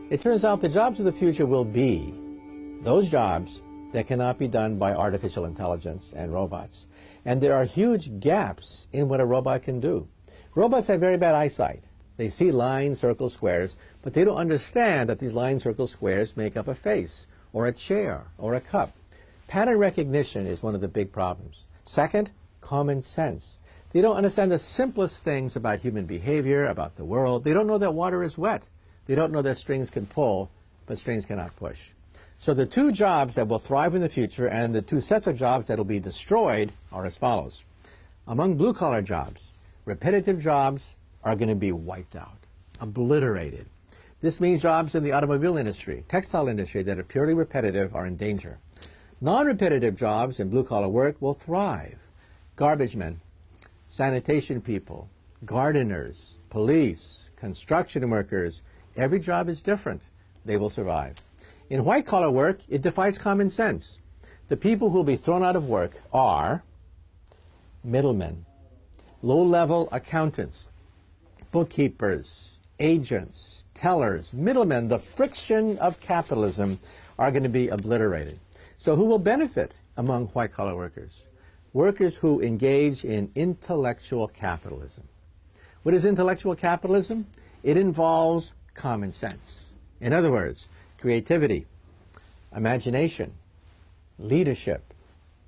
It turns out the jobs of the future will be those jobs that cannot be done by artificial intelligence and robots. And there are huge gaps in what a robot can do. Robots have very bad eyesight. They see lines, circles, squares, but they don't understand that these lines, circles, squares make up a face, or a chair, or a cup. Pattern recognition is one of the big problems. Second, common sense. They don't understand the simplest things about human behavior, about the world. They don't know that water is wet. They don't know that strings can pull, but strings cannot push. So the two jobs that will thrive in the future and the two sets of jobs that will be destroyed are as follows. Among blue-collar jobs, repetitive jobs are going to be wiped out, obliterated. This means jobs in the automobile industry, textile industry that are purely repetitive are in danger. Non-repetitive jobs in blue-collar work will thrive. Garbage men, sanitation people, gardeners, police, construction workers, every job is different. They will survive. In white-collar work, it defies common sense. The people who will be thrown out of work are middlemen, low-level accountants, bookkeepers, agents, tellers, middlemen. The friction of capitalism are going to be obliterated. So who will benefit among white-collar workers? Workers who engage in intellectual capitalism. What is intellectual capitalism? It involves common sense. In other words, creativity, imagination, leadership,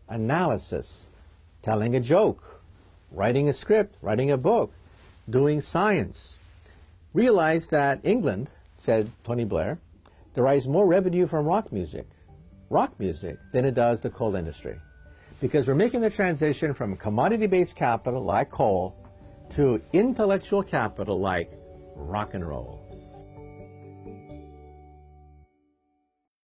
analysis, telling a joke, writing a script, writing a book, doing science. Realize that England, said Tony Blair, derives more revenue from rock music than it does the coal industry. Because we're making the transition from commodity-based capital like coal to intellectual capital like rock and roll.